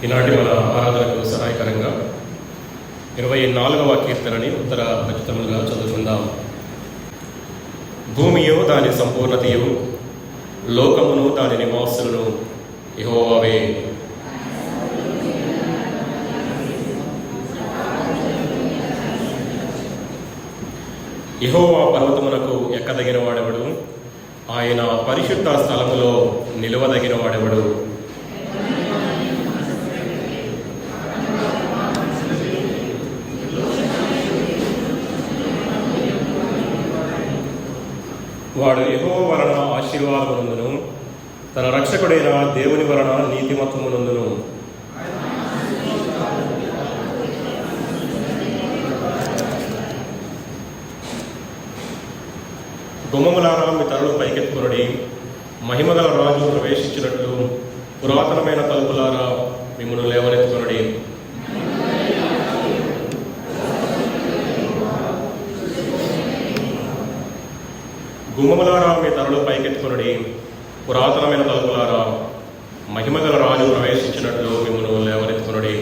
ఈనాటి మన ఆరాధనకు సహాయకరంగా 24వ కీర్తనని ఉత్తర ప్రచుతములుగా చదువుకుందాం. భూమియు దాని సంపూర్ణతయు, లోకమును దాని నివాసులను యెహోవావే. యెహోవా పర్వతమునకు ఎక్కదగిన వాడెవడు? ఆయన పరిశుద్ధ స్థలములో నిలువదగిన వాడెవడు? వాడు యెహోవా వలన ఆశీర్వాదమునందును, తన రక్షకుడైన దేవుని వలన నీతిమత్వమునందును. గుమ్మములారా మీ తలలు పైకెత్తుకొనుడి, మహిమగల రాజు ప్రవేశించినట్లు పురాతనమైన తలుపులారా మిమ్మును లేవనెత్తుకొనుడి. గుమ్మములారా మీ తలలు పైకెత్తుకొనుడి, పురాతనమైన తలుపులారా మహిమగల రాజు ప్రవేశించినట్లు మిమ్మును లేవనెత్తుకొనుడి.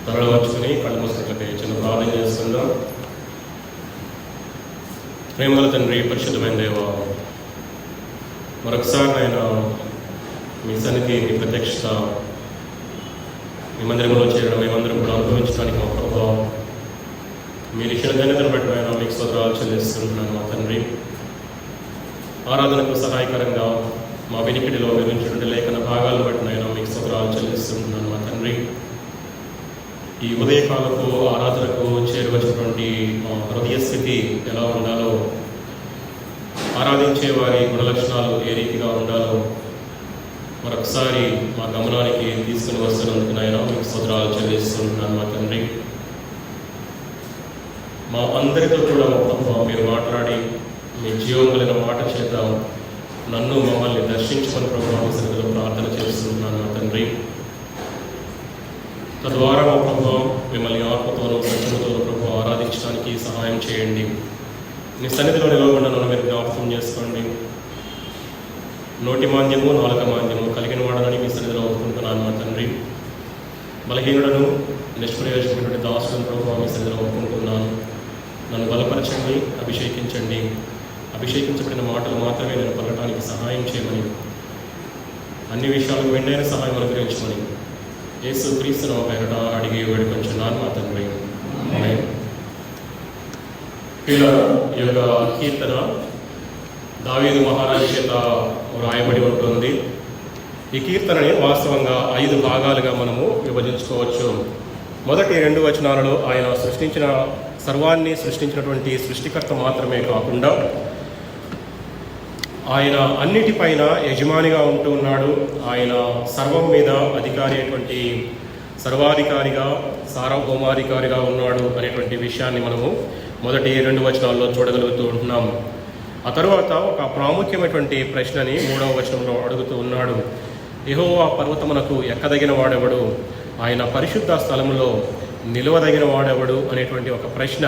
తలలు వచ్చుకుని కళ్ళు మూసుకున్నట్లయితే చిన్న ప్రార్థన చేస్తుందాం. ప్రేమగల తండ్రి, పరిశుద్ధమైన దేవా, మరొకసారి ఆయన మీ సన్నిధి, మీ ప్రత్యక్షత, మీ మందిరంలో చేరడం మేమందరం కూడా అనుభవించడానికి మా ప్రభావం మీరు ఇచ్చిన ధన్యతను బట్టి ఆయన మీకు స్తోత్రాలు చెల్లిస్తున్నాను. మా తండ్రి, ఆరాధనకు సహాయకరంగా మా వెనికిడిలో నిర్మించినటువంటి లేఖన భాగాలను బట్టి ఆయన మీకు స్తోత్రాలు చెల్లిస్తున్నాను. మా తండ్రి, ఈ ఉదయకాలపు ఆరాధనకు చేరువచ్చినటువంటి మా హృదయ స్థితి ఎలా ఉండాలో, ఆరాధించే వారి గుణలక్షణాలు ఏ రీతిగా ఉండాలో మరొకసారి మా గమనానికి తీసుకుని వస్తున్నందుకు నాయన మీకు స్తోత్రాలు చెల్లిస్తున్నాను. మా తండ్రి, మా అందరితో కూడా మీరు మాట్లాడి మీ జీవం కలిగిన మాట చేత నన్ను మమ్మల్ని దర్శించుకొని ప్రభావం సరిగ్గా ప్రార్థన చేస్తున్నాను. మా తండ్రి, తద్వారా మా ప్రభావం మిమ్మల్ని ఆత్మతోనూ సత్యముతోనూ ప్రభావం ఆరాధించడానికి సహాయం చేయండి. మీ సన్నిధిలో నిలవకుండా నన్ను మీరు జ్ఞాపకం చేసుకోండి. నోటి మాంద్యము, నాలుక మాంద్యము కలిగిన వాడనని మీ సన్నిధిలో ఒప్పుకుంటున్నాను. మా తండ్రి, బలహీనుడను నిష్ప్రయోజకుడైనటువంటి దాసులను ప్రభావం మీ సన్నిధిలో ఒప్పుకుంటున్నాను. నన్ను బలపరచండి, అభిషేకించండి. అభిషేకించబడిన మాటలు మాత్రమే నేను పలకటానికి సహాయం చేయమని, అన్ని విషయాలకు వెంటనే సహాయం అనుగ్రహించమని యేసు క్రీస్తు నామమున పేరట అడిగి వేడుకొంచున్నాను. మా తండ్రి, ఆమేన్. ఈ యొక్క కీర్తన దావీదు మహారాజు చేత వ్రాయబడి ఉంటుంది. ఈ కీర్తనని వాస్తవంగా 5 భాగాలుగా మనము విభజించుకోవచ్చు. మొదటి 2 వచనాలలో ఆయన సర్వాన్ని సృష్టించినటువంటి సృష్టికర్త మాత్రమే కాకుండా ఆయన అన్నిటిపైన యజమానిగా ఉంటూ ఉన్నాడు. ఆయన సర్వం మీద అధికారి అయినటువంటి సర్వాధికారిగా, సార్వభౌమాధికారిగా ఉన్నాడు అనేటువంటి విషయాన్ని మనము మొదటి 2 వచనాల్లో చూడగలుగుతూ ఉంటున్నాము. ఆ తరువాత ఒక ప్రాముఖ్యమైనటువంటి ప్రశ్నని 3వ వచనంలో అడుగుతూ ఉన్నాడు. యెహోవా పర్వతమునకు ఎక్కదగిన వాడెవడు? ఆయన పరిశుద్ధ స్థలములో నిలువదగిన వాడెవడు అనేటువంటి ఒక ప్రశ్న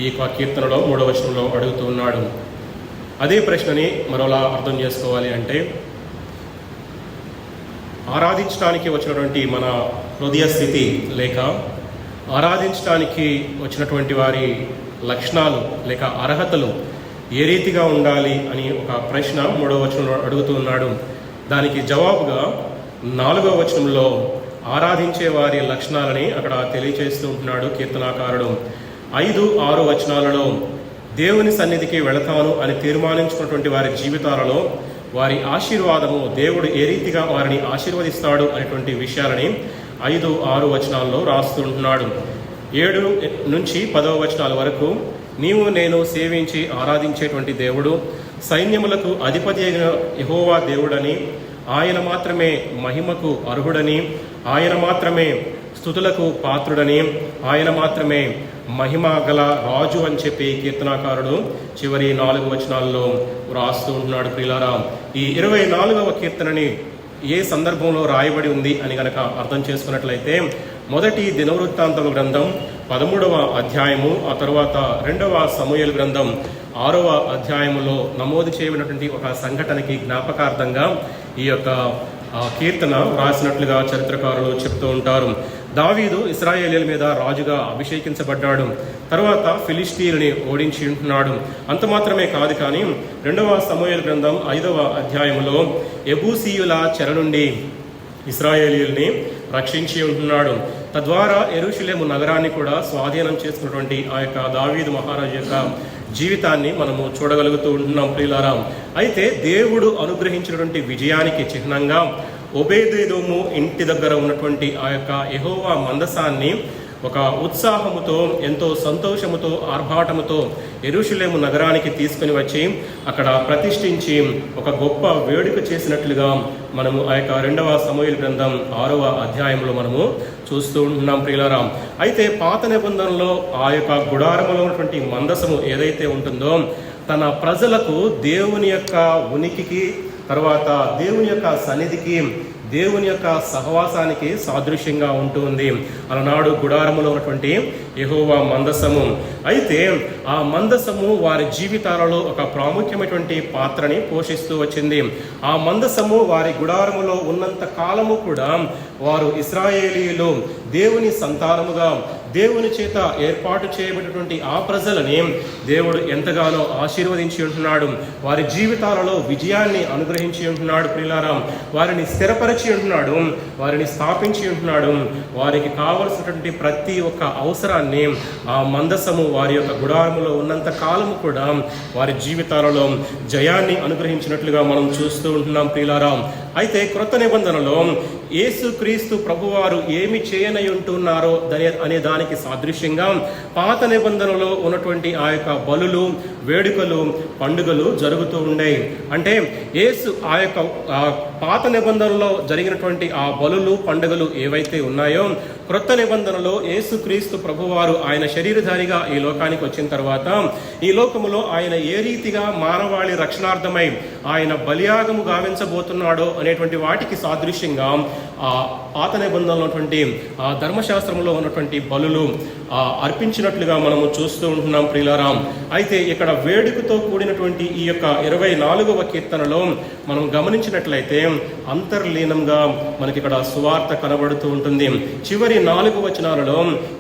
ఈ కీర్తనలో 3వ వచనంలో అడుగుతూ ఉన్నాడు. అదే ప్రశ్నని మరోలా అర్థం చేసుకోవాలి అంటే, ఆరాధించడానికి వచ్చినటువంటి మన హృదయ స్థితి లేక ఆరాధించడానికి వచ్చినటువంటి వారి లక్షణాలు లేక అర్హతలు ఏ రీతిగా ఉండాలి అని ఒక ప్రశ్న 3వ వచనంలో అడుగుతూ ఉన్నాడు. దానికి జవాబుగా 4వ వచనంలో ఆరాధించే వారి లక్షణాలని అక్కడ తెలియచేస్తూ ఉంటున్నాడు కీర్తనాకారుడు. 5, 6 వచనాలలో దేవుని సన్నిధికి వెళతాను అని తీర్మానించుకున్నటువంటి వారి జీవితాలలో వారి ఆశీర్వాదము, దేవుడు ఏ రీతిగా వారిని ఆశీర్వదిస్తాడు అనేటువంటి విషయాలని 5, 6 వచనాల్లో రాస్తూ ఉంటున్నాడు. 7 నుంచి 10వ వచనాల వరకు నీవు నేను సేవించి ఆరాధించేటువంటి దేవుడు, సైన్యములకు అధిపతి అయిన యెహోవా దేవుడని, ఆయన మాత్రమే మహిమకు అర్హుడని, ఆయన మాత్రమే స్తుతులకు పాత్రుడని, ఆయన మాత్రమే మహిమ గల రాజు అని చెప్పి కీర్తనాకారుడు చివరి 4 వచనాల్లో రాస్తూ ఉంటున్నాడు. ప్రియులారా, ఈ 24వ కీర్తనని ఏ సందర్భంలో రాయబడి ఉంది అని కనుక అర్థం చేసుకున్నట్లయితే, మొదటి దినవృత్తాంతముల గ్రంథం 13వ అధ్యాయము, ఆ తర్వాత 2వ సమూయేలు గ్రంథం 6వ అధ్యాయములో నమోదు చేయబడినటువంటి ఒక సంఘటనకి జ్ఞాపకార్థంగా ఈ యొక్క కీర్తన రాసినట్లుగా చరిత్రకారులు చెప్తూ ఉంటారు. దావీదు ఇశ్రాయేలీయుల మీద రాజుగా అభిషేకించబడ్డాడు. తర్వాత ఫిలిష్తీయుల్ని ఓడించి ఉంటున్నాడు. అంత మాత్రమే కాదు, కానీ 2వ సమూయేలు గ్రంథం 5వ అధ్యాయములో యెబూసీయుల చెర నుండి ఇశ్రాయేలీయుల్ని రక్షించి ఉంటున్నాడు. తద్వారా యెరూషలేము నగరాన్ని కూడా స్వాధీనం చేసుకున్నటువంటి ఆ యొక్క దావీదు మహారాజు యొక్క జీవితాన్ని మనము చూడగలుగుతూ ఉంటున్నాం ప్రియులారా. అయితే దేవుడు అనుగ్రహించినటువంటి విజయానికి చిహ్నంగా ఒబేదెదోము ఇంటి దగ్గర ఉన్నటువంటి ఆ యొక్క యెహోవా మందసాన్ని ఒక ఉత్సాహముతో, ఎంతో సంతోషముతో, ఆర్భాటముతో యెరూషలేము నగరానికి తీసుకుని వచ్చి అక్కడ ప్రతిష్ఠించి ఒక గొప్ప వేడుక చేసినట్లుగా మనము ఆ యొక్క 2వ సమూయేలు గ్రంథం 6వ అధ్యాయంలో మనము చూస్తూ ఉంటున్నాం ప్రియులారా. అయితే పాత నిబంధనలో ఆ యొక్క గుడారములో ఉన్నటువంటి మందసము ఏదైతే ఉంటుందో తన ప్రజలకు దేవుని యొక్క ఉనికికి, తర్వాత దేవుని యొక్క సన్నిధికి, దేవుని యొక్క సహవాసానికి సాదృశ్యంగా ఉంటుంది అలనాడు గుడారములో ఉన్నటువంటి యెహోవా మందసము. అయితే ఆ మందసము వారి జీవితాలలో ఒక ప్రాముఖ్యమైనటువంటి పాత్రని పోషిస్తూ వచ్చింది. ఆ మందసము వారి గుడారములో ఉన్నంత కాలము కూడా వారు ఇశ్రాయేలీయులు దేవుని సంతానముగా, దేవుని చేత ఏర్పాటు చేయబడినటువంటి ఆ ప్రజలని దేవుడు ఎంతగానో ఆశీర్వదించి ఉంటున్నాడు. వారి జీవితాలలో విజయాన్ని అనుగ్రహించి ఉంటున్నాడు ప్రియులారా. వారిని స్థిరపరిచి ఉంటున్నాడు, వారిని స్థాపించి ఉంటున్నాడు. వారికి కావలసినటువంటి ప్రతి ఒక్క అవసరాన్ని ఆ మందసము వారి యొక్క గుడారములో ఉన్నంత కాలము కూడా వారి జీవితాలలో జయాన్ని అనుగ్రహించినట్లుగా మనం చూస్తూ ఉంటున్నాం ప్రియులారా. అయితే క్రొత్త నిబంధనలో యేసుక్రీస్తు ప్రభువారు ఏమి చేయనై ఉంటున్నారో అనే దానికి సాదృశ్యంగా పాత నిబంధనలో ఉన్నటువంటి ఆ యొక్క బలులు, వేడుకలు, పండుగలు జరుగుతూ ఉండేవి. అంటే యేసు ఆ యొక్క పాత నిబంధనలో జరిగినటువంటి ఆ బలులు, పండుగలు ఏవైతే ఉన్నాయో క్రొత్త నిబంధనలో యేసుక్రీస్తు ప్రభువారు ఆయన శరీరధారిగా ఈ లోకానికి వచ్చిన తర్వాత ఈ లోకములో ఆయన ఏ రీతిగా మానవాళి రక్షణార్థమై ఆయన బలియాగము గావించబోతున్నాడో అనేటువంటి వాటికి సాదృశ్యంగా ఆ పాత నిబంధనలో ఉన్నటువంటి ఆ ధర్మశాస్త్రంలో ఉన్నటువంటి బలులు అర్పించినట్లుగా మనము చూస్తూ ఉంటున్నాం ప్రియులారా. అయితే ఇక్కడ వేడుకతో కూడినటువంటి ఈ యొక్క 24వ కీర్తనలో మనం గమనించినట్లయితే అంతర్లీనంగా మనకి ఇక్కడ సువార్త కనబడుతూ ఉంటుంది. చివరి 4 వచనాలలో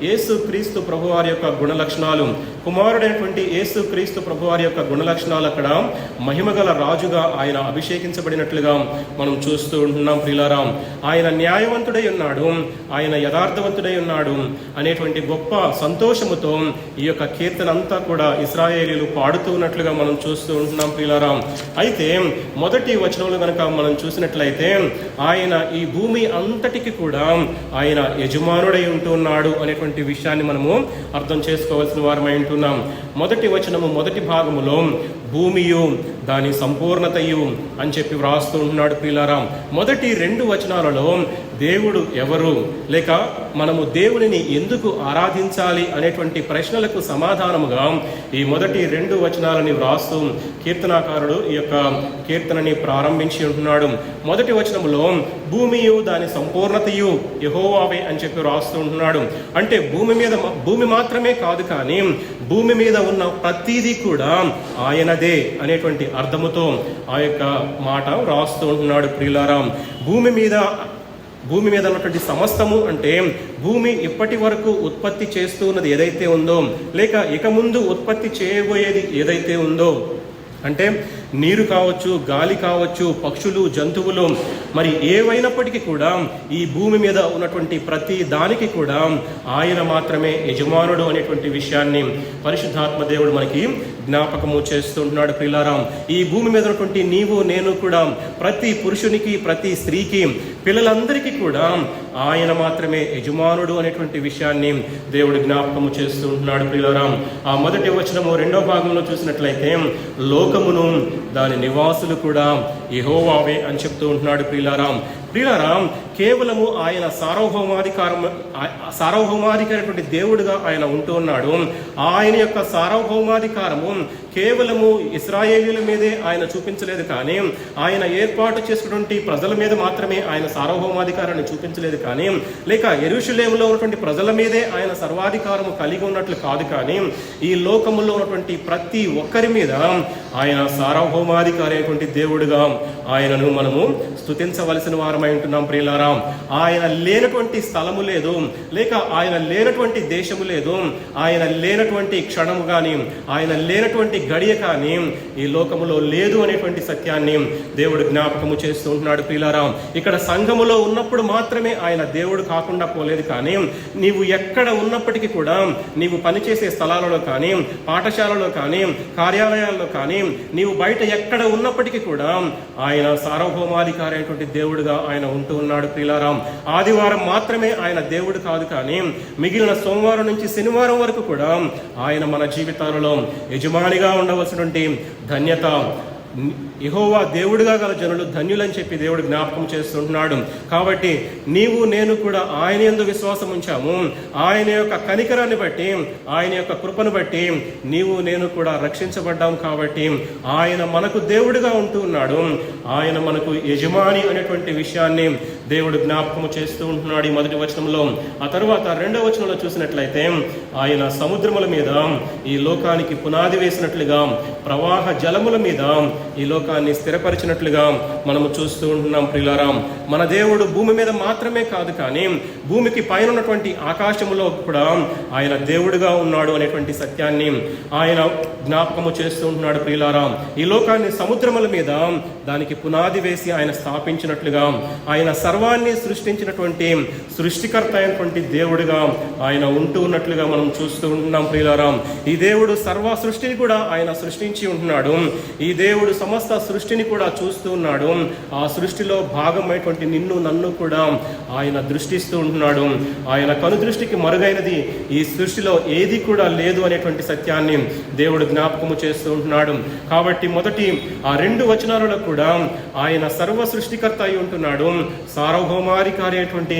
యేసు క్రీస్తు ప్రభువారి యొక్క గుణ లక్షణాలు, కుమారుడైనటువంటి యేసు క్రీస్తు ప్రభువారి యొక్క గుణ లక్షణాలు అక్కడ మహిమగల రాజుగా ఆయన అభిషేకించబడినట్లుగా మనం చూస్తూ ఉంటున్నాం ప్రియులారా. ఆయన న్యాయవంతుడై ఉన్నాడు, ఆయన యథార్థవంతుడై ఉన్నాడు అనేటువంటి గొప్ప సంతోషముతో ఈ యొక్క కీర్తన అంతా కూడా ఇశ్రాయేలీయులు పాడుతూ ఉన్నట్లుగా మనం చూస్తూ ఉంటున్నాం ప్రియులారా. అయితే మొదటి వచనంలో కనుక మనం చూసినట్లయితే ఆయన ఈ భూమి అంతటికి కూడా ఆయన యజమానుడై ఉంటున్నాడు అనేటువంటి విషయాన్ని మనము అర్థం చేసుకోవాల్సిన వారమై ఉంటున్నాం. మొదటి వచనము మొదటి భాగములో భూమియు దాని సంపూర్ణతయు అని చెప్పి వ్రాస్తూ ఉంటున్నాడు ప్రియులారా. మొదటి 2 వచనాలలో దేవుడు ఎవరు, లేక మనము దేవునిని ఎందుకు ఆరాధించాలి అనేటువంటి ప్రశ్నలకు సమాధానముగా ఈ మొదటి 2 వచనాలని వ్రాస్తూ కీర్తనాకారుడు ఈ యొక్క కీర్తనని ప్రారంభించి ఉంటున్నాడు. మొదటి వచనములో భూమియు దాని సంపూర్ణతయు యెహోవావే అని చెప్పి వ్రాస్తూ ఉంటున్నాడు. అంటే భూమి మాత్రమే కాదు, కానీ భూమి మీద ఉన్న ప్రతిదీ కూడా ఆయనదే అనేటువంటి అర్థముతో ఆ యొక్క మాట వ్రాస్తూ ఉంటున్నాడు ప్రియులారా. భూమి మీద ఉన్నటువంటి సమస్తము అంటే భూమి ఇప్పటి వరకు ఉత్పత్తి చేస్తూ ఉన్నది ఏదైతే ఉందో, లేక ఇక ముందు ఉత్పత్తి చేయబోయేది ఏదైతే ఉందో, అంటే నీరు కావచ్చు, గాలి కావచ్చు, పక్షులు, జంతువులు, మరి ఏవైనప్పటికీ కూడా ఈ భూమి మీద ఉన్నటువంటి ప్రతి దానికి కూడా ఆయన మాత్రమే యజమానుడు అనేటువంటి విషయాన్ని పరిశుద్ధాత్మ దేవుడు మనకి జ్ఞాపకము చేస్తుంటున్నాడు ప్రియులారా. ఈ భూమి మీద ఉన్నటువంటి నీవు, నేను కూడా, ప్రతి పురుషునికి, ప్రతి స్త్రీకి, పిల్లలందరికీ కూడా ఆయన మాత్రమే యజమానుడు అనేటువంటి విషయాన్ని దేవుడు జ్ఞాపకము చేస్తూ ఉంటున్నాడు ప్రియులారా. ఆ మొదటి వచనము 2వ భాగంలో చూసినట్లయితే లోకమును దాని నివాసులు కూడా యెహోవావే అని చెప్తూ ఉంటున్నాడు ప్రియులారా. కేవలము ఆయన సార్వభౌమాధికారైనటువంటి దేవుడుగా ఆయన ఉంటూ ఉన్నాడు. ఆయన యొక్క సార్వభౌమాధికారము కేవలము ఇశ్రాయేలీయుల మీదే ఆయన చూపించలేదు, కానీ ఆయన ఏర్పాటు చేసినటువంటి ప్రజల మీద మాత్రమే ఆయన సార్వభౌమాధికారాన్ని చూపించలేదు, కానీ లేక యెరూషలేములో ఉన్నటువంటి ప్రజల మీదే ఆయన సర్వాధికారము కలిగి ఉన్నట్లు కాదు, కానీ ఈ లోకములో ఉన్నటువంటి ప్రతి ఒక్కరి మీద ఆయన సార్వభౌమాధికారి అయినటువంటి దేవుడుగా ఆయనను మనము స్తుతించవలసిన వారమై ఉంటున్నాం. ప్రియులారా, ఆయన లేనటువంటి స్థలము లేదు, లేక ఆయన లేనటువంటి దేశము లేదు, ఆయన లేనటువంటి క్షణము కానీ ఆయన లేనటువంటి గడియ కానీ ఈ లోకములో లేదు అనేటువంటి సత్యాన్ని దేవుడు జ్ఞాపకము చేస్తూ ఉంటున్నాడు. ప్రియులారా, ఇక్కడ సంఘములో ఉన్నప్పుడు మాత్రమే ఆయన దేవుడు కాకుండా పోలేదు, కానీ నీవు ఎక్కడ ఉన్నప్పటికీ కూడా, నీవు పనిచేసే స్థలాలలో కానీ, పాఠశాలలో కానీ, కార్యాలయాల్లో కానీ, నీవు బయట ఎక్కడ ఉన్నప్పటికీ కూడా ఆయన సార్వభౌమాధికారి అయినటువంటి దేవుడుగా ఆయన ఉంటూ ఉన్నాడు. ప్రియులారా, ఆదివారం మాత్రమే ఆయన దేవుడు కాదు, కానీ మిగిలిన సోమవారం నుంచి శనివారం వరకు కూడా ఆయన మన జీవితాలలో యజమానిగా ఉండవలసినటువంటి ధన్యత యెహోవా దేవుడిగా గల జనులు ధన్యులని చెప్పి దేవుడు జ్ఞాపకం చేస్తుంటున్నాడు. కాబట్టి నీవు నేను కూడా ఆయన యందు విశ్వాసం ఉంచాము. ఆయన యొక్క కనికరాన్ని బట్టి, ఆయన యొక్క కృపను బట్టి నీవు నేను కూడా రక్షించబడ్డాం. కాబట్టి ఆయన మనకు దేవుడిగా ఉంటూ ఉన్నాడు. ఆయన మనకు యజమాని అనేటువంటి విషయాన్ని దేవుడు జ్ఞాపకం చేస్తూ ఉంటున్నాడు ఈ మొదటి వచనంలో. ఆ తర్వాత రెండవ వచనంలో చూసినట్లయితే ఆయన సముద్రముల మీద ఈ లోకానికి పునాది వేసినట్లుగా, ప్రవాహ జలముల మీద ఈ లోకాన్ని స్థిరపరిచినట్లుగా మనము చూస్తూ ఉంటున్నాం. ప్రియులారా, మన దేవుడు భూమి మీద మాత్రమే కాదు, కానీ భూమికి పైన ఉన్నటువంటి ఆకాశములో కూడా ఆయన దేవుడుగా ఉన్నాడు అనేటువంటి సత్యాన్ని ఆయన జ్ఞాపకము చేస్తూ ఉంటున్నాడు. ప్రియులారా, ఈ లోకాన్ని సముద్రముల మీద దానికి పునాది వేసి ఆయన స్థాపించినట్లుగా, ఆయన సర్వాన్ని సృష్టించినటువంటి సృష్టికర్త అయినటువంటి దేవుడుగా ఆయన ఉంటూ ఉన్నట్లుగా మనం చూస్తూ ఉంటున్నాం. ప్రియులారా, ఈ దేవుడు సర్వ సృష్టిని కూడా ఆయన సృష్టించి ఉంటున్నాడు. ఈ దేవుడు సమస్త సృష్టిని కూడా చూస్తూ ఉన్నాడు. ఆ సృష్టిలో భాగమైనటువంటి నిన్ను నన్ను కూడా ఆయన దృష్టిస్తూ ఉంటున్నాడు. ఆయన కనుదృష్టికి మరుగైనది ఈ సృష్టిలో ఏది కూడా లేదు అనేటువంటి సత్యాన్ని దేవుడు జ్ఞాపకము చేస్తూ ఉంటున్నాడు. కాబట్టి మొదటి ఆ రెండు వచనాలలో కూడా ఆయన సర్వ సృష్టికర్త అయి ఉంటున్నాడు. సార్వభౌమాధికారి అయినటువంటి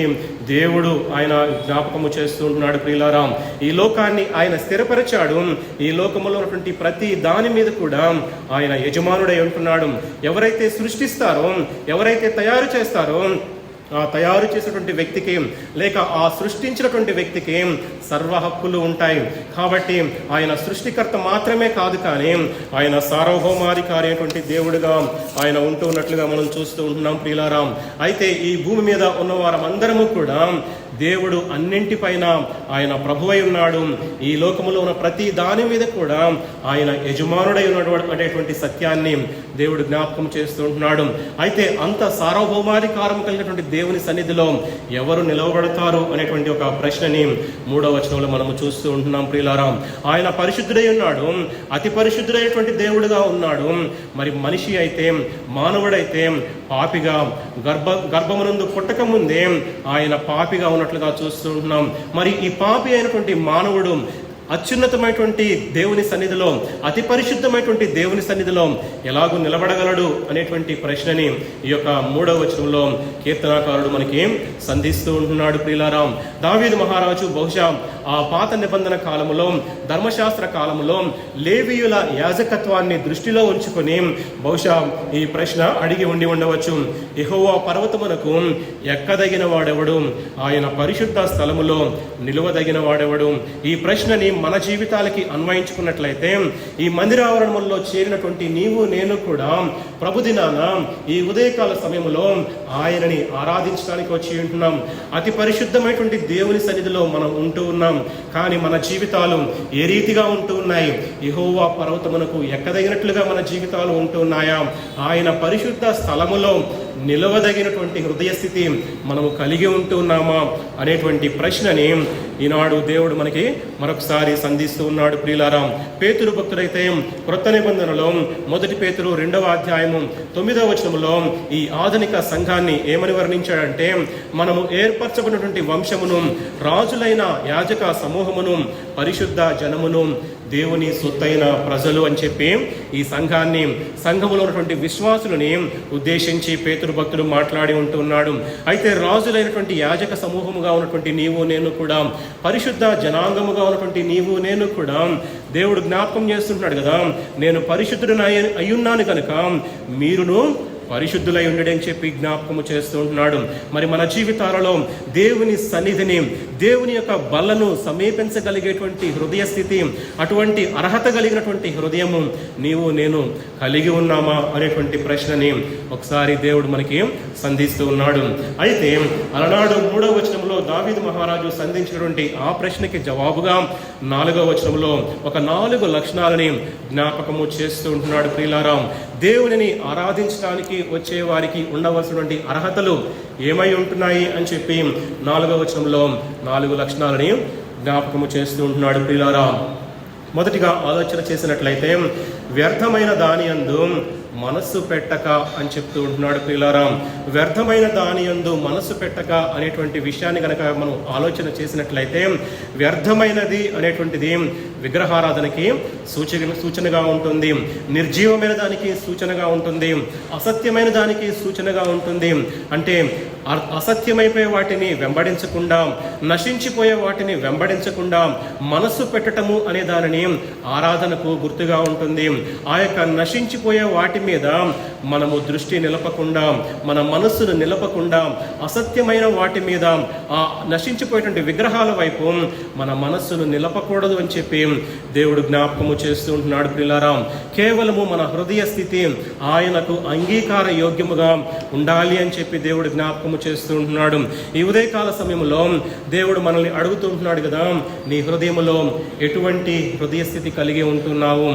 దేవుడు ఆయన జ్ఞాపకము చేస్తూ ఉంటున్నాడు. ప్రియులారా, ఈ లోకాన్ని ఆయన స్థిరపరిచాడు. ఈ లోకములో ఉన్నటువంటి ప్రతి దాని మీద కూడా ఆయన యజమానుడై ఉంటున్నాడు. ఎవరైతే సృష్టిస్తారో, ఎవరైతే తయారు చేస్తారో, ఆ తయారు చేసినటువంటి వ్యక్తికి లేక ఆ సృష్టించినటువంటి వ్యక్తికి సర్వ హక్కులు ఉంటాయి. కాబట్టి ఆయన సృష్టికర్త మాత్రమే కాదు, కానీ ఆయన సార్వభౌమాధికారి అయినటువంటి దేవుడుగా ఆయన ఉంటూ ఉన్నట్లుగా మనం చూస్తూ ఉంటున్నాం. ప్రియులారా, అయితే ఈ భూమి మీద ఉన్న వారందరము కూడా దేవుడు అన్నింటిపైన ఆయన ప్రభువై ఉన్నాడు. ఈ లోకములో ఉన్న ప్రతి దాని మీద కూడా ఆయన యజమానుడై ఉన్నాడు అనేటువంటి సత్యాన్ని దేవుడు జ్ఞాపకం చేస్తూ ఉంటున్నాడు. అయితే అంత సార్వభౌమాధికారం కలిగినటువంటి దేవుని సన్నిధిలో ఎవరు నిలవబడతారు అనేటువంటి ఒక ప్రశ్నని 3వ వచనంలో మనము చూస్తూ ఉంటున్నాం. ప్రియులారా, ఆయన పరిశుద్ధుడై ఉన్నాడు, అతి పరిశుద్ధుడైనటువంటి దేవుడుగా ఉన్నాడు. మరి మనిషి అయితే, మానవుడైతే పాపిగా గర్భమునందు పుట్టక ముందే ఆయన పాపిగా ఉన్నట్లుగా చూస్తూ ఉంటున్నాం. మరి ఈ పాపి అయినటువంటి మానవుడు అత్యున్నతమైనటువంటి దేవుని సన్నిధిలో, అతి పరిశుద్ధమైనటువంటి దేవుని సన్నిధిలో ఎలాగూ నిలబడగలడు అనేటువంటి ప్రశ్నని ఈ యొక్క 3వ వచనంలో కీర్తనాకారుడు మనకి సంధిస్తూ ఉంటున్నాడు. ప్రియులారా, దావీదు మహారాజు బహుశా ఆ పాత నిబంధన కాలములో, ధర్మశాస్త్ర కాలములో లేవీయుల యాజకత్వాన్ని దృష్టిలో ఉంచుకొని బహుశా ఈ ప్రశ్న అడిగి ఉండవచ్చు. యెహోవా పర్వతమునకు ఎక్కదగిన వాడెవడు? ఆయన పరిశుద్ధ స్థలములో నిలువదగిన వాడెవడు? ఈ ప్రశ్నని మన జీవితాలకి అన్వయించుకున్నట్లయితే ఈ మందిరావరణంలో చేరినటువంటి నీవు నేను కూడా ప్రభుదినాన ఈ ఉదయకాల సమయంలో ఆయనని ఆరాధించడానికి వచ్చి ఉంటున్నాం. అతి పరిశుద్ధమైనటువంటి దేవుని సన్నిధిలో మనం ఉంటూ ఉన్నాం. కానీ మన జీవితాలు ఏ రీతిగా ఉంటూ ఉన్నాయి? యెహోవా పర్వతమునకు ఎక్కదగినట్లుగా మన జీవితాలు ఉంటూ ఉన్నాయా? ఆయన పరిశుద్ధ స్థలములో నిలవదగినటువంటి హృదయ స్థితి మనము కలిగి ఉంటూ ఉన్నామా అనేటువంటి ప్రశ్నని ఈనాడు దేవుడు మనకి మరొకసారి సంధిస్తూ ఉన్నాడు. ప్రియులారా, పేతురు భక్తుడైతే క్రొత్త నిబంధనలో 1 పేతురు 2వ అధ్యాయము 9వ వచనంలో ఈ ఆధునిక సంఘాన్ని ఏమని వర్ణించాడంటే, మనము ఏర్పరచబడినటువంటి వంశమును, రాజులైన యాజక సమూహమును, పరిశుద్ధ జనమును, దేవుని సొత్తైన ప్రజలు అని చెప్పి ఈ సంఘములో ఉన్నటువంటి విశ్వాసులని ఉద్దేశించి పేతురు భక్తుడు మాట్లాడి ఉంటున్నాడు. అయితే రాజులైనటువంటి యాజక సమూహముగా ఉన్నటువంటి నీవు నేను కూడా, పరిశుద్ధ జనాంగముగా ఉన్నటువంటి నీవు నేను కూడా దేవుడు జ్ఞాపకం చేస్తుంటున్నాడు కదా, నేను పరిశుద్ధుడు అయ్యున్నాను కనుక మీరును పరిశుద్ధులై ఉండడని చెప్పి జ్ఞాపకము చేస్తూ ఉంటున్నాడు. మరి మన జీవితాలలో దేవుని సన్నిధిని, దేవుని యొక్క బలను సమీపించగలిగేటువంటి హృదయ స్థితి, అటువంటి అర్హత కలిగినటువంటి హృదయము నీవు నేను కలిగి ఉన్నామా అనేటువంటి ప్రశ్నని ఒకసారి దేవుడు మనకి సంధిస్తూ ఉన్నాడు. అయితే అలనాడు 3వ వచనంలో దావీదు మహారాజు సంధించినటువంటి ఆ ప్రశ్నకి జవాబుగా 4వ వచనంలో ఒక 4 లక్షణాలని జ్ఞాపకము చేస్తూ ఉంటున్నాడు. ప్రియులారా, దేవునిని ఆరాధించడానికి వచ్చే వారికి ఉండవలసినటువంటి అర్హతలు ఏమై ఉంటున్నాయి అని చెప్పి 4వ వచనంలో 4 లక్షణాలని జ్ఞాపకము చేస్తూ ఉంటున్నాడు. ప్రియులారా, మొదటిగా ఆలోచన చేసినట్లయితే వ్యర్థమైన దాని యందు మనస్సు పెట్టక అని చెప్తూ ఉంటున్నాడు. ప్రియులారా, వ్యర్థమైన దాని యందు మనస్సు పెట్టక అనేటువంటి విషయాన్ని కనుక మనం ఆలోచన చేసినట్లయితే వ్యర్థమైనది అనేటువంటిది విగ్రహారాధనకి సూచనగా ఉంటుంది, నిర్జీవమైన దానికి సూచనగా ఉంటుంది, అసత్యమైన దానికి సూచనగా ఉంటుంది. అంటే అసత్యమైపోయే వాటిని వెంబడించకుండా, నశించిపోయే వాటిని వెంబడించకుండా మనస్సు పెట్టటము అనే దానిని ఆరాధనకు గుర్తుగా ఉంటుంది. ఆ యొక్క నశించిపోయే వాటి మీద మనము దృష్టి నిలపకుండా, మన మనస్సును నిలపకుండా, అసత్యమైన వాటి మీద, ఆ నశించిపోయేటువంటి విగ్రహాల వైపు మన మనస్సును నిలపకూడదు అని చెప్పి దేవుడు జ్ఞాపకము చేస్తూ ఉంటున్నాడు. ప్రియులారా, కేవలము మన హృదయ స్థితి ఆయనకు అంగీకార యోగ్యముగా ఉండాలి అని చెప్పి దేవుడు జ్ఞాపకము చేస్తూ ఉంటున్నాడు. ఈ ఉదయకాల సమయంలో దేవుడు మనల్ని అడుగుతూ ఉంటున్నాడు కదా, నీ హృదయములో ఎటువంటి హృదయ స్థితి కలిగి ఉంటున్నావు?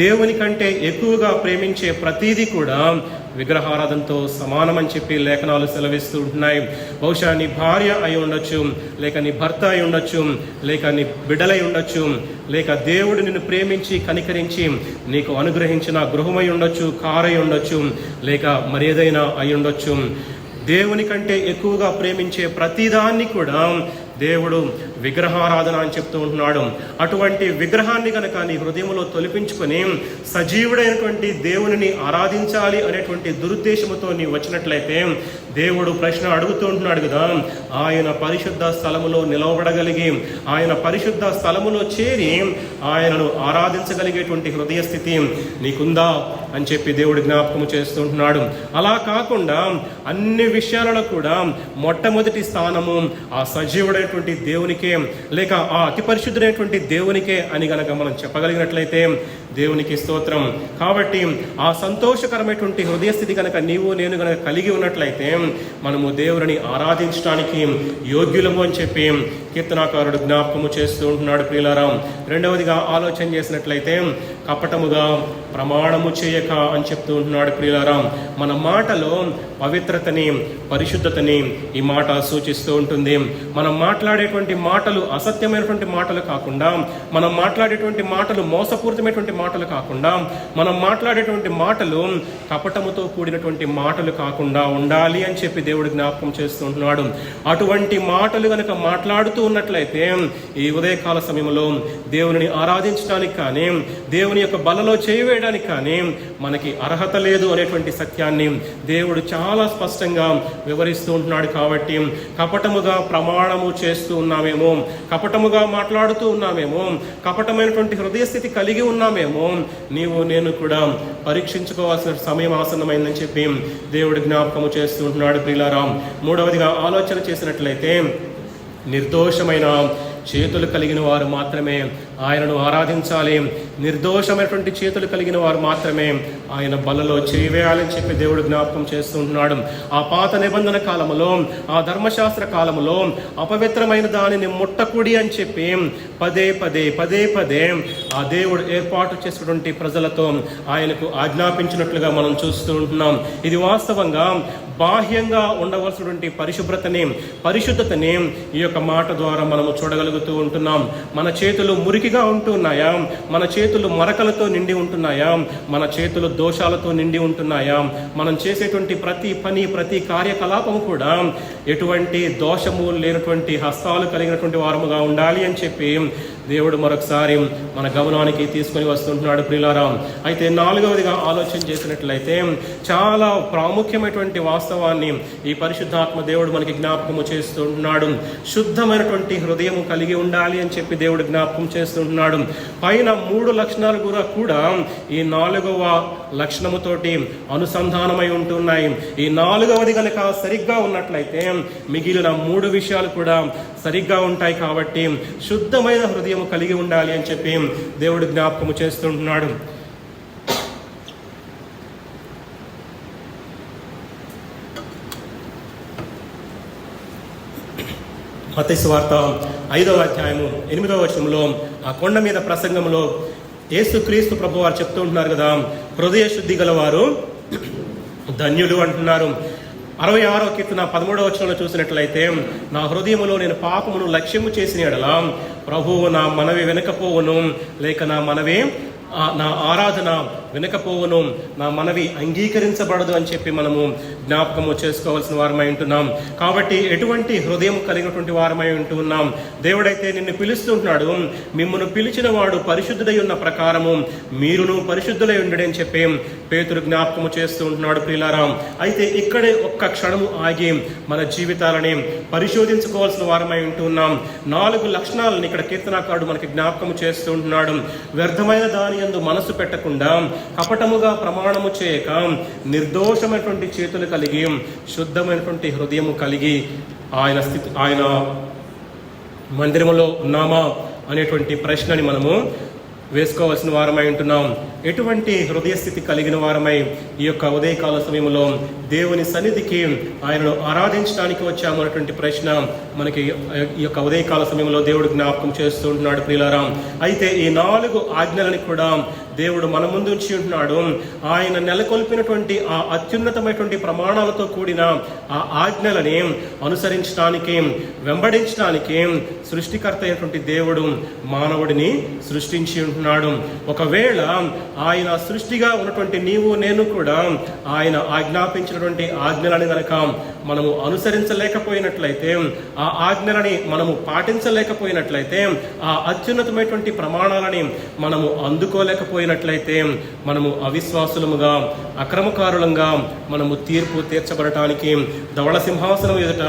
దేవుని కంటే ఎక్కువగా ప్రేమించే ప్రతీది కూడా విగ్రహారాధనతో సమానమని చెప్పి లేఖనాలు సెలవిస్తూ ఉంటున్నాయి. బహుశా నీ భార్య అయి ఉండొచ్చు, లేక నీ భర్త అయి ఉండొచ్చు, లేక నీ బిడ్డలై ఉండొచ్చు, లేక దేవుడు నిన్ను ప్రేమించి కనికరించి నీకు అనుగ్రహించిన గృహమై ఉండొచ్చు, కారై ఉండొచ్చు, లేక మరేదైనా అయి ఉండొచ్చు. దేవుని కంటే ఎక్కువగా ప్రేమించే ప్రతిదాన్ని కూడా దేవుడు విగ్రహారాధన అని చెప్తూ ఉంటున్నాడు. అటువంటి విగ్రహాన్ని కనుక నీ హృదయంలో తొలిపించుకొని సజీవుడైనటువంటి దేవునిని ఆరాధించాలి అనేటువంటి దురుద్దేశంతో నీవు వచ్చినట్లయితే దేవుడు ప్రశ్న అడుగుతూ ఉంటున్నాడు కదా, ఆయన పరిశుద్ధ స్థలములో నిలవబడగలిగి, ఆయన పరిశుద్ధ స్థలములో చేరి ఆయనను ఆరాధించగలిగేటువంటి హృదయ స్థితి నీకుందా అని చెప్పి దేవుడు జ్ఞాపకము చేస్తుంటున్నాడు. అలా కాకుండా అన్ని విషయాలలో కూడా మొట్టమొదటి స్థానము ఆ సజీవుడైనటువంటి దేవునికే, లేక ఆ అతి పరిశుద్ధుడైనటువంటి దేవునికే అని గనక మనం చెప్పగలిగినట్లయితే దేవునికి స్తోత్రం. కాబట్టి ఆ సంతోషకరమైనటువంటి హృదయ స్థితి కనుక నీవు నేను కనుక కలిగి ఉన్నట్లయితే మనము దేవుని ఆరాధించడానికి యోగ్యులము అని చెప్పి కీర్తనాకారుడు జ్ఞాపకము చేస్తూ ఉంటున్నాడు. ప్రియులారా, రెండవదిగా ఆలోచన చేసినట్లయితే కపటముగా ప్రమాణము చేయక అని చెప్తూ ఉంటున్నాడు. ప్రియులారా, మన మాటలో పవిత్రతని, పరిశుద్ధతని ఈ మాట సూచిస్తూ ఉంటుంది. మనం మాట్లాడేటువంటి మాటలు అసత్యమైనటువంటి మాటలు కాకుండా, మనం మాట్లాడేటువంటి మాటలు మోసపూరితమైనటువంటి మాటలు కాకుండా, మనం మాట్లాడేటువంటి మాటలు కపటముతో కూడినటువంటి మాటలు కాకుండా ఉండాలి అని చెప్పి దేవుడు జ్ఞాపకం చేస్తుంటున్నాడు. అటువంటి మాటలు కనుక మాట్లాడుతూ ఉన్నట్లయితే ఈ ఉదయకాల సమయంలో దేవుని ఆరాధించడానికి కానీ, దేవుని యొక్క బలలో చేయవేయడానికి కానీ మనకి అర్హత లేదు అనేటువంటి సత్యాన్ని దేవుడు చాలా స్పష్టంగా వివరిస్తూ ఉంటున్నాడు. కాబట్టి కపటముగా ప్రమాణము చేస్తూ ఉన్నామేమో, కపటముగా మాట్లాడుతూ ఉన్నామేమో, కపటమైనటువంటి హృదయ స్థితి కలిగి ఉన్నామేమో, నీవు నేను కూడా పరీక్షించుకోవాల్సిన సమయం ఆసన్నమైందని చెప్పి దేవుడు జ్ఞాపకము చేస్తూ ఉంటున్నాడు. ప్రియులారా, మూడవదిగా ఆలోచన చేసినట్లయితే నిర్దోషమైన చేతులు కలిగిన వారు మాత్రమే ఆయనను ఆరాధించాలి, నిర్దోషమైనటువంటి చేతులు కలిగిన వారు మాత్రమే ఆయన బలలో చేయవేయాలని చెప్పి దేవుడు జ్ఞాపకం చేస్తుంటున్నాడు. ఆ పాత నిబంధన కాలములో, ఆ ధర్మశాస్త్ర కాలములో అపవిత్రమైన దానిని ముట్టకుడి అని చెప్పి పదే పదే ఆ దేవుడు ఏర్పాటు చేసినటువంటి ప్రజలతో ఆయనకు ఆజ్ఞాపించినట్లుగా మనం చూస్తూ ఉంటున్నాం. ఇది వాస్తవంగా బాహ్యంగా ఉండవలసినటువంటి పరిశుద్ధతని ఈ యొక్క మాట ద్వారా మనము చూడగలుగుతూ ఉంటున్నాం. మన చేతులు మురికిగా ఉంటున్నాయా? మన చేతులు మరకలతో నిండి ఉంటున్నాయా? మన చేతులు దోషాలతో నిండి ఉంటున్నాయా? మనం చేసేటువంటి ప్రతి పని, ప్రతి కార్యకలాపం కూడా ఎటువంటి దోషము లేనటువంటి హస్తాలు కలిగినటువంటి వారముగా ఉండాలి అని చెప్పి దేవుడు మరొకసారి మన గమనానికి తీసుకొని వస్తుంటున్నాడు ప్రియులారా. అయితే 4వదిగా ఆలోచన చేసినట్లయితే చాలా ప్రాముఖ్యమైనటువంటి వాస్తవాన్ని ఈ పరిశుద్ధాత్మ దేవుడు మనకి జ్ఞాపకము చేస్తుంటున్నాడు. శుద్ధమైనటువంటి హృదయము కలిగి ఉండాలి అని చెప్పి దేవుడు జ్ఞాపకం చేస్తుంటున్నాడు. పైన 3 లక్షణాలు కూడా ఈ 4వ లక్షణముతోటి అనుసంధానమై ఉంటున్నాయి. ఈ 4వది కనుక సరిగ్గా ఉన్నట్లయితే మిగిలిన 3 విషయాలు కూడా సరిగ్గా ఉంటాయి. కాబట్టి శుద్ధమైన హృదయం కలిగి ఉండాలి అని చెప్పి దేవుడు జ్ఞాపకము చేస్తుంటున్నాడు. మత్తయి సువార్త 5వ అధ్యాయము 8వ వచనంలో ఆ కొండ మీద ప్రసంగంలో యేసుక్రీస్తు ప్రభువారు చెప్తూ ఉంటున్నారు కదా, హృదయ శుద్ధి గలవారు ధన్యులు అంటున్నారు. 66వ కీర్తన 13వ వచనంలో చూసినట్లయితే, నా హృదయములో నేను పాపమును లక్ష్యము చేసిన యెడల ప్రభువు నా మనవి వెనకపోవును, లేక నా ఆరాధన వెనకపోవును, నా మనవి అంగీకరించబడదు అని చెప్పి మనము జ్ఞాపకము చేసుకోవాల్సిన వారమై ఉంటున్నాం. కాబట్టి ఎటువంటి హృదయం కలిగినటువంటి వారమై ఉంటున్నాం. దేవుడైతే నిన్ను పిలుస్తుంటున్నాడు, మిమ్మల్ని పిలిచిన వాడు పరిశుద్ధుడై ఉన్న ప్రకారము మీరును పరిశుద్ధులై ఉండడి అని చెప్పి పేతురు జ్ఞాపకము చేస్తూ ఉంటున్నాడు ప్రియులారా. అయితే ఇక్కడే ఒక్క క్షణము ఆగి మన జీవితాలని పరిశోధించుకోవాల్సిన వారమై ఉంటున్నాం. 4 లక్షణాలను ఇక్కడ కీర్తనాకారుడు మనకి జ్ఞాపకము చేస్తూ ఉంటున్నాడు. వ్యర్థమైన దాని యందు మనసు పెట్టకుండా, కపటముగా ప్రమాణము చేయక, నిర్దోషమైనటువంటి చేతులు కలిగి, శుద్ధమైనటువంటి హృదయము కలిగి ఆయన మందిరములో ఉన్నామా అనేటువంటి ప్రశ్నని మనము వేసుకోవాల్సిన వారమై ఉంటున్నాం. ఎటువంటి హృదయ స్థితి కలిగిన వారమై ఈ యొక్క ఉదయకాల సమయంలో దేవుని సన్నిధికి ఆయనను ఆరాధించడానికి వచ్చాము అనేటువంటి ప్రశ్న మనకి ఈ యొక్క ఉదయకాల సమయంలో దేవుడు జ్ఞాపకం చేస్తూ ఉంటున్నాడు ప్రియులారా. అయితే ఈ 4 ఆజ్ఞలని కూడా దేవుడు మన ముందు ఉంచి ఉంటున్నాడు. ఆయన నెలకొల్పినటువంటి ఆ అత్యున్నతమైనటువంటి ప్రమాణాలతో కూడిన ఆ ఆజ్ఞలని అనుసరించడానికి, వెంబడించడానికి సృష్టికర్త అయినటువంటి దేవుడు మానవుడిని సృష్టించి ఉంటున్నాడు. ఒకవేళ ఆయన సృష్టిగా ఉన్నటువంటి నీవు నేను కూడా ఆయన ఆజ్ఞాపించినటువంటి ఆజ్ఞలని కనుక మనము అనుసరించలేకపోయినట్లయితే, ఆ ఆజ్ఞలని మనము పాటించలేకపోయినట్లయితే, ఆ అత్యున్నతమైనటువంటి ప్రమాణాలని మనము అందుకోలేకపోయినట్లయితే, మనము అవిశ్వాసులముగా, అక్రమకారులంగా మనము తీర్పు తీర్చబడటానికి ధవళ సింహాసనం ఎదుట,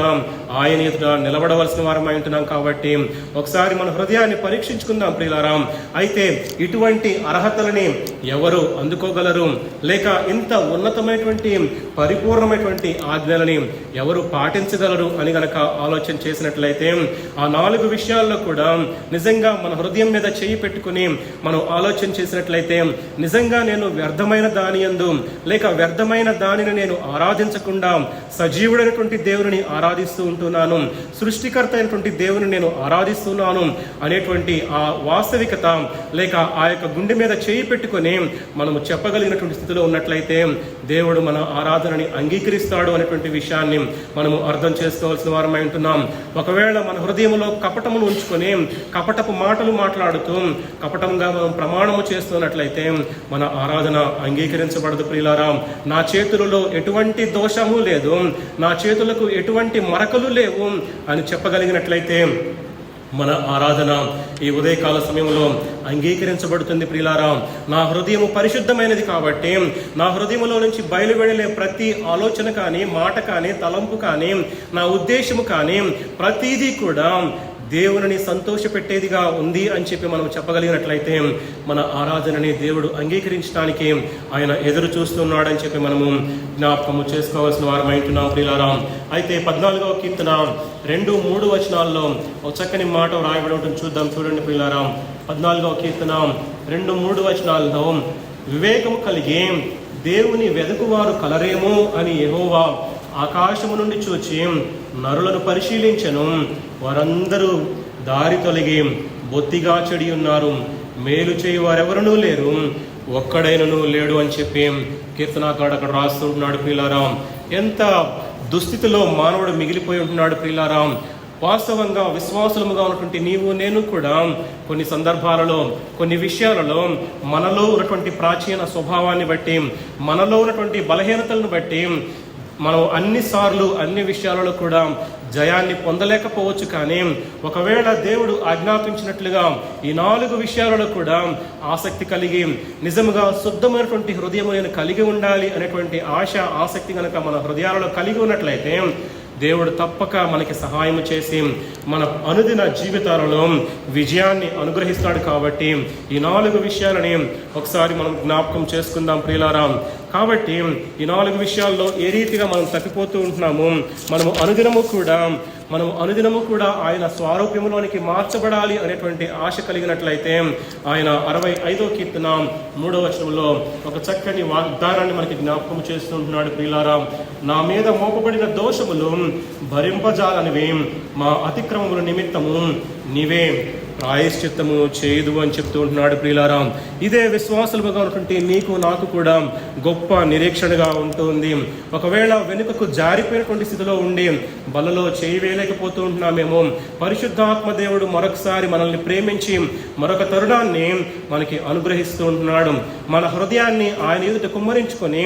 ఆయన ఎదుట నిలబడవలసిన వారమై ఉంటున్నాం. కాబట్టి ఒకసారి మన హృదయాన్ని పరీక్షించుకుందాం ప్రియులారా. అయితే ఇటువంటి అర్హతలని ఎవరు అందుకోగలరు? లేక ఇంత ఉన్నతమైనటువంటి పరిపూర్ణమైనటువంటి ఆజ్ఞలని ఎవరు పాటించగలరు అని గనక ఆలోచన చేసినట్లయితే, ఆ 4 విషయాల్లో కూడా నిజంగా మన హృదయం మీద చేయి పెట్టుకుని మనం ఆలోచన చేసినట్లయితే, నిజంగా నేను వ్యర్థమైన దాని యందు లేక వ్యర్థమైన దానిని నేను ఆరాధించకుండా సజీవుడైనటువంటి దేవుని ఆరాధిస్తూ ఉంటున్నాను, సృష్టికర్త అయినటువంటి దేవుని నేను ఆరాధిస్తున్నాను అనేటువంటి ఆ వాస్తవికత లేక ఆ యొక్క గుండె మీద చేయి పెట్టుకొని మనము చెప్పగలిగినటువంటి స్థితిలో ఉన్నట్లయితే దేవుడు మన ఆరాధనని అంగీకరిస్తాడు అనేటువంటి విషయాన్ని మనము అర్థం చేసుకోవాల్సిన వారమై ఉంటున్నాం. ఒకవేళ మన హృదయంలో కపటమును ఉంచుకొని కపటపు మాటలు మాట్లాడుతూ కపటంగా మనం ప్రమాణము చేస్తున్నట్లయితే మన ఆరాధన అంగీకరించబడదు ప్రియులారా. నా చేతులలో ఎటువంటి దోషము లేదు, నా చేతులకు ఎటువంటి మరకలు లేవు అని చెప్పగలిగినట్లయితే మన ఆరాధన ఈ ఉదయకాల సమయంలో అంగీకరించబడుతుంది ప్రియులారా. నా హృదయము పరిశుద్ధమైనది కాబట్టి నా హృదయంలో నుంచి బయలువెళ్ళే ప్రతి ఆలోచన కానీ, మాట కానీ, తలంపు కానీ, నా ఉద్దేశము కానీ ప్రతిదీ కూడా దేవుని సంతోషపెట్టేదిగా ఉంది అని చెప్పి మనం చెప్పగలిగినట్లయితే మన ఆరాధనని దేవుడు అంగీకరించడానికి ఆయన ఎదురు చూస్తున్నాడని చెప్పి మనము జ్ఞాపకము చేసుకోవాల్సిన వారమై ఉంటున్నాం ప్రియులారా. అయితే 14వ కీర్తన 2-3 వచనాల్లో ఒక చక్కని మాట రాయబడి ఉంటుంది. చూడండి ప్రియులారా. 14వ కీర్తన 2-3 వచనాల్లో, వివేకము కలిగి దేవుని వెదుకువారు కలరేమో అని యెహోవా ఆకాశము నుండి చూచి నరులను పరిశీలించెను, వారందరూ దారి తొలగి బొత్తిగా చెడి ఉన్నారు, మేలు చేయి వారెవరనూ లేరు, ఒక్కడైనను లేడు అని చెప్పి కీర్తనాకారుడు అక్కడ రాస్తుంటున్నాడు ప్రియులారా. ఎంత దుస్థితిలో మానవుడు మిగిలిపోయి ఉంటున్నాడు ప్రియులారా. వాస్తవంగా విశ్వాసులముగా ఉన్నటువంటి నీవు నేను కూడా కొన్ని సందర్భాలలో, కొన్ని విషయాలలో మనలో ఉన్నటువంటి ప్రాచీన స్వభావాన్ని బట్టి, మనలో ఉన్నటువంటి బలహీనతలను బట్టి మనం అన్నిసార్లు అన్ని విషయాలలో కూడా జయాన్ని పొందలేకపోవచ్చు. కానీ ఒకవేళ దేవుడు ఆజ్ఞాపించినట్లుగా ఈ 4 విషయాలలో కూడా ఆసక్తి కలిగి, నిజముగా శుద్ధమైనటువంటి హృదయం నేను కలిగి ఉండాలి అనేటువంటి ఆశ, ఆసక్తి కనుక మన హృదయాలలో కలిగి ఉన్నట్లయితే దేవుడు తప్పక మనకి సహాయం చేసి మన అనుదిన జీవితాలలో విజయాన్ని అనుగ్రహిస్తాడు. కాబట్టి ఈ 4 విషయాలని ఒకసారి మనం జ్ఞాపకం చేసుకుందాం ప్రియులారా. కాబట్టి ఈ 4 విషయాల్లో ఏ రీతిగా మనం తప్పిపోతూ ఉంటున్నాము, మనము అనుదినము కూడా ఆయన స్వారూప్యములోనికి మార్చబడాలి అనేటువంటి ఆశ కలిగినట్లయితే ఆయన 65వ కీర్తన 3వ వచనంలో ఒక చక్కని వాగ్దానాన్ని మనకి జ్ఞాపకం చేస్తుంటున్నాడు ప్రియులారా. నా మీద మోపబడిన దోషములు భరింపజాలనివి, మా అతిక్రమముల నిమిత్తము నీవే ప్రాయశ్చిత్తము చేయదు అని చెప్తూ ఉంటున్నాడు ప్రియులారా. ఇదే విశ్వాసులుగా ఉన్నటువంటి నీకు నాకు కూడా గొప్ప నిరీక్షణగా ఉంటుంది. ఒకవేళ వెనుకకు జారిపోయినటువంటి స్థితిలో ఉండి బలలో చేయి వేయలేకపోతూ ఉంటున్నామేమో, పరిశుద్ధాత్మ దేవుడు మరొకసారి మనల్ని ప్రేమించి మరొక తరుణాన్ని మనకి అనుగ్రహిస్తూ ఉంటున్నాడు. మన హృదయాన్ని ఆయన ఎదుట కుమ్మరించుకొని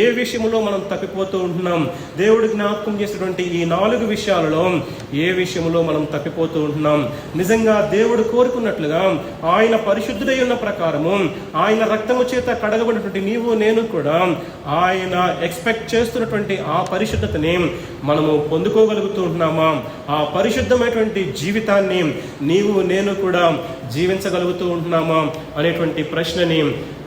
ఏ విషయంలో మనం తప్పిపోతూ ఉంటున్నాం, దేవుడు జ్ఞాపకం చేసినటువంటి ఈ 4 విషయాలలో ఏ విషయంలో మనం తప్పిపోతూ ఉంటున్నాం, నిజంగా దేవుడు కోరుకున్నట్లుగా ఆయన పరిశుద్ధుడై ఉన్న ప్రకారము ఆయన రక్తము చేత కడగబడినటువంటి నీవు నేను కూడా ఆయన ఎక్స్పెక్ట్ చేస్తున్నటువంటి ఆ పరిశుద్ధతని మనము పొందుకోగలుగుతూ ఉంటున్నామా, ఆ పరిశుద్ధమైనటువంటి జీవితాన్ని నీవు నేను కూడా జీవించగలుగుతూ ఉంటున్నామా అనేటువంటి ప్రశ్నని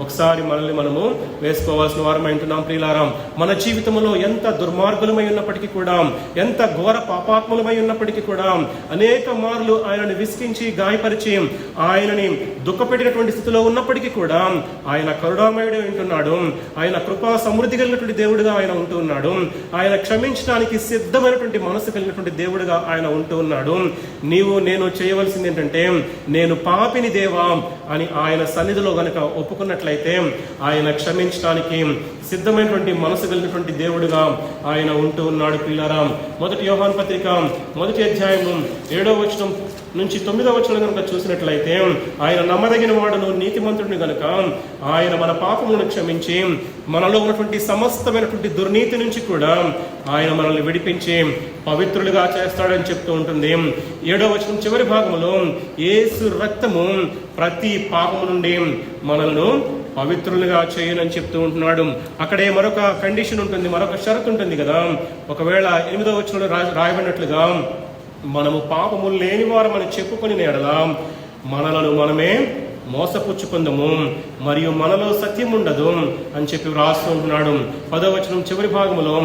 ఒకసారి మనల్ని మనము వేసుకోవాల్సిన వారమై ఉంటున్నాం ప్రియులారా. మన జీవితంలో ఎంత దుర్మార్గులమై ఉన్నప్పటికీ కూడా, ఎంత ఘోర పాపాత్ములమై ఉన్నప్పటికీ కూడా, అనేక మార్లు ఆయనని విసికించి గాయపరిచి ఆయనని దుఃఖపెట్టినటువంటి స్థితిలో ఉన్నప్పటికీ కూడా ఆయన కరుణామయుడే ఉంటున్నాడు. ఆయన కృపా సమృద్ధి కలిగినటువంటి దేవుడిగా ఆయన ఉంటూ ఉన్నాడు. ఆయన క్షమించడానికి సిద్ధమైనటువంటి మనసు కలిగినటువంటి దేవుడిగా ఆయన ఉంటూ ఉన్నాడు. నీవు నేను చేయవలసింది ఏంటంటే, నేను పాపిని దేవా అని ఆయన సన్నిధిలో గనక ఒప్పుకున్నట్లయితే ఆయన క్షమించడానికి సిద్ధమైనటువంటి మనసు కలిగినటువంటి దేవుడుగా ఆయన ఉంటూ ఉన్నాడు ప్రియులారా. 1 యోహాను పత్రిక 1వ అధ్యాయము 7వ వచనం నుంచి 9వ వచనం కనుక చూసినట్లయితే, ఆయన నమ్మదగిన వాడును నీతిమంతుడిని గనుక ఆయన మన పాపములను క్షమించి మనలో ఉన్నటువంటి సమస్తమైనటువంటి దుర్నీతి నుంచి కూడా ఆయన మనల్ని విడిపించి పవిత్రులుగా చేస్తాడని చెప్తూ ఉంటుంది. 7వ వచనం చివరి భాగంలో యేసు రక్తము ప్రతి పాపము నుండి మనల్ని పవిత్రులుగా చేయనని చెప్తూ ఉంటున్నాడు. అక్కడే మరొక కండిషన్ ఉంటుంది, మరొక షరతు ఉంటుంది కదా. ఒకవేళ 8వ వచనంలో రాయబడినట్లుగా మనము పాపము లేని వారమని చెప్పుకొని ఎడలా మనలను మనమే మోసపుచ్చుకుందము మరియు మనలో సత్యం ఉండదు అని చెప్పి వ్రాస్తూ ఉంటున్నాడు. 10వ వచనం చివరి భాగంలో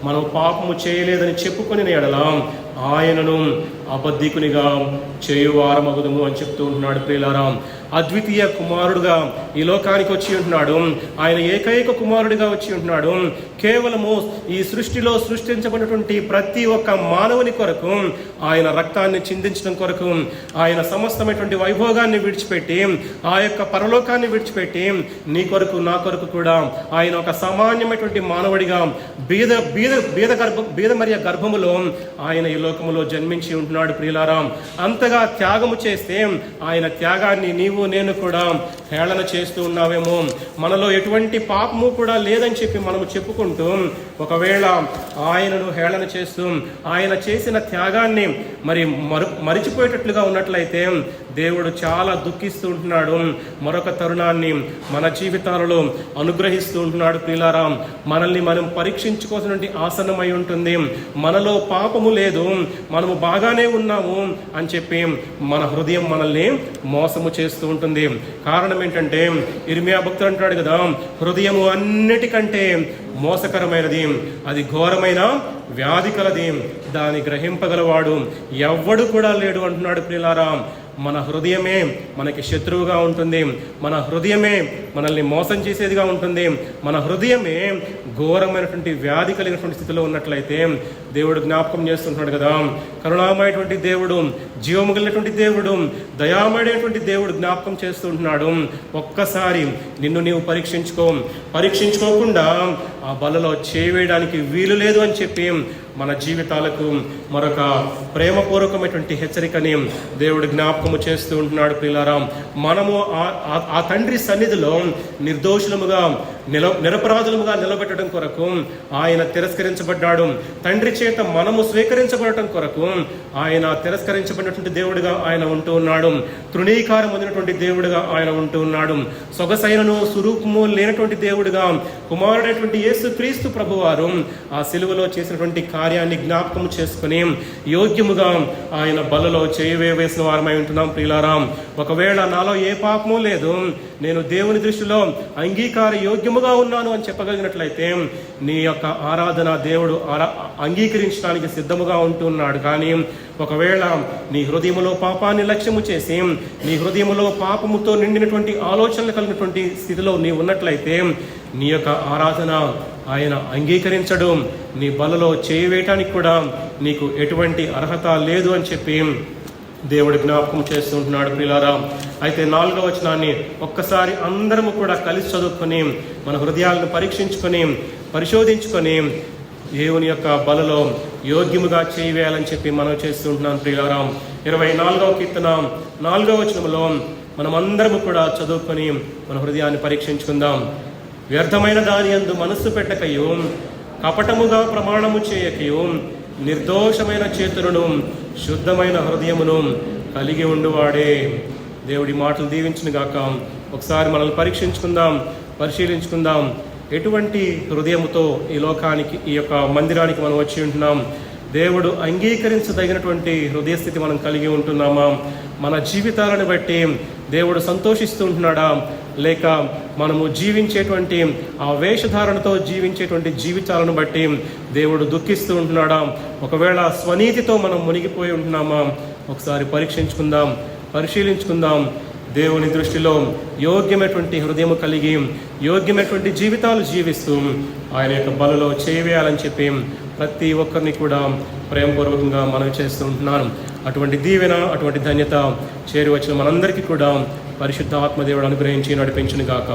మనం పాపము చేయలేదని చెప్పుకొని ఎడలా ఆయనను అబద్ధికునిగా చేయువారమగుదము అని చెప్తూ ఉంటున్నాడు ప్రియులారా. అద్వితీయ కుమారుడుగా ఈ లోకానికి వచ్చి ఉంటున్నాడు. ఆయన ఏకైక కుమారుడిగా వచ్చి ఉంటున్నాడు. కేవలము ఈ సృష్టిలో సృష్టించబడినటువంటి ప్రతి ఒక్క మానవుని కొరకు ఆయన రక్తాన్ని చిందించడం కొరకు, ఆయన సమస్తమైనటువంటి వైభోగాన్ని విడిచిపెట్టి, ఆ యొక్క పరలోకాన్ని విడిచిపెట్టి నీ కొరకు నా కొరకు కూడా ఆయన ఒక సామాన్యమైనటువంటి మానవుడిగా బీద మరియ గర్భములో ఆయన ఈ లోకములో జన్మించి ఉంటున్నాడు ప్రియులారా. అంతగా త్యాగము చేస్తే ఆయన త్యాగాన్ని నీవు నేను కూడా హేళన చేస్తూ ఉన్నావేమో. మనలో ఎటువంటి పాపము కూడా లేదని చెప్పి మనము చెప్పుకుంటూ ఒకవేళ ఆయనను హేళన చేస్తూ ఆయన చేసిన త్యాగాన్ని మరిచిపోయేటట్లుగా ఉన్నట్లయితే దేవుడు చాలా దుఃఖిస్తూ ఉంటున్నాడు. మరొక తరుణాన్ని మన జీవితాలలో అనుగ్రహిస్తూ ఉంటున్నాడు ప్రియులారా. మనల్ని మనం పరీక్షించుకోవాల్సినటువంటి ఆసన్నమై ఉంటుంది. మనలో పాపము లేదు, మనము బాగానే ఉన్నాము అని చెప్పి మన హృదయం మనల్ని మోసము చేస్తూ ఉంటుంది. కారణం ఏంటంటే, ఇర్మియా భక్తుడు అంటాడు కదా, హృదయము అన్నిటికంటే మోసకరమైనది, అది ఘోరమైన వ్యాధి కలది, దాన్ని గ్రహింపగలవాడు ఎవ్వడు కూడా లేడు అంటున్నాడు ప్రియులారా. మన హృదయమే మనకి శత్రువుగా ఉంటుంది. మన హృదయమే మనల్ని మోసం చేసేదిగా ఉంటుంది. మన హృదయమే ఘోరమైనటువంటి వ్యాధి కలిగినటువంటి స్థితిలో ఉన్నట్లయితే దేవుడు జ్ఞాపకం చేస్తుంటున్నాడు కదా, కరుణామయటువంటి దేవుడు, జీవము కలిగినటువంటి దేవుడు, దయామయమైనటువంటి దేవుడు జ్ఞాపకం చేస్తుంటున్నాడు. ఒక్కసారి నిన్ను నీవు పరీక్షించుకోకుండా ఆ బలలో చేయవేయడానికి వీలు లేదు అని చెప్పి మన జీవితాలకు మరొక ప్రేమపూర్వకమైనటువంటి హెచ్చరికని దేవుడు జ్ఞాపకము చేస్తూ ఉంటున్నాడు. ప్రియులారా, మనము ఆ తండ్రి సన్నిధిలో నిర్దోషులముగా నిరపరాధులముగా నిలబెట్టడం కొరకు ఆయన తిరస్కరించబడ్డాడు. తండ్రి చేత మనము స్వీకరించబడటం కొరకు ఆయన తిరస్కరించబడినటువంటి దేవుడిగా ఆయన ఉంటూ ఉన్నాడు. తృణీకారం పొందినటువంటి దేవుడిగా ఆయన ఉంటూ ఉన్నాడు. సొగసైనను స్వరూపము లేనటువంటి దేవుడిగా కుమారుడైనటువంటి యేసుక్రీస్తు ప్రభువారు ఆ సిలువలో చేసినటువంటి కార్యాన్ని జ్ఞాపకం చేసుకుని యోగ్యముగా ఆయన బలలో చేయవేసిన వారమై ఉంటున్నాం. ప్రియులారా, ఒకవేళ నాలో ఏ పాపము లేదు, నేను దేవుని దృష్టిలో అంగీకార యోగ్యముగా ఉన్నాను అని చెప్పగలిగినట్లయితే నీ యొక్క ఆరాధన దేవుడు అంగీకరించడానికి సిద్ధముగా ఉంటున్నాడు. కానీ ఒకవేళ నీ హృదయములో పాపాన్ని లక్ష్యము చేసి నీ హృదయములో పాపముతో నిండినటువంటి ఆలోచనలు కలిగినటువంటి స్థితిలో నీ ఉన్నట్లయితే నీ యొక్క ఆరాధన ఆయన అంగీకరించడు. నీ బలలో చేయవేయటానికి కూడా నీకు ఎటువంటి అర్హత లేదు అని చెప్పి దేవుడు జ్ఞాపకం చేస్తుంటున్నాడు. ప్రియులారా, అయితే 4వ వచనాన్ని ఒక్కసారి అందరము కూడా కలిసి చదువుకొని మన హృదయాలను పరీక్షించుకొని పరిశోధించుకొని దేవుని యొక్క బలలో యోగ్యముగా చేయవేయాలని చెప్పి మనం చేస్తుంటున్నాను. ప్రియులారా, 24వ కీర్తన 4వ వచనంలో మనమందరము కూడా చదువుకొని మన హృదయాన్ని పరీక్షించుకుందాం. వ్యర్థమైన దాని యందు మనస్సు పెట్టకయు, కపటముగా ప్రమాణము చేయకయు, నిర్దోషమైన చేతులను శుద్ధమైన హృదయమును కలిగి ఉండువాడే. దేవుడి మాటలు దీవించును గాక. ఒకసారి మనల్ని పరీక్షించుకుందాం, పరిశీలించుకుందాం. ఎటువంటి హృదయముతో ఈ లోకానికి, ఈ యొక్క మందిరానికి మనం వచ్చి ఉంటున్నాం? దేవుడు అంగీకరించదగినటువంటి హృదయ స్థితి మనం కలిగి ఉంటున్నామా? మన జీవితాలను బట్టి దేవుడు సంతోషిస్తూ ఉంటున్నాడా? లేక మనము జీవించేటువంటి ఆ వేషధారణతో జీవించేటువంటి జీవితాలను బట్టి దేవుడు దుఃఖిస్తూ ఉంటున్నాడా? ఒకవేళ స్వనీతితో మనం మునిగిపోయి ఉంటున్నామా? ఒకసారి పరీక్షించుకుందాం, పరిశీలించుకుందాం. దేవుని దృష్టిలో యోగ్యమైనటువంటి హృదయం కలిగి యోగ్యమైనటువంటి జీవితాలు జీవిస్తూ ఆయన యొక్క బలలో చేయవేయాలని చెప్పి ప్రతి ఒక్కరిని కూడా ప్రేమపూర్వకంగా మనం చేస్తూ ఉంటున్నాను. అటువంటి దీవెన, అటువంటి ధన్యత చేరి వచ్చిన మనందరికీ కూడా పరిశుద్ధ ఆత్మదేవుడు అనుగ్రహించి నడిపించును గాక.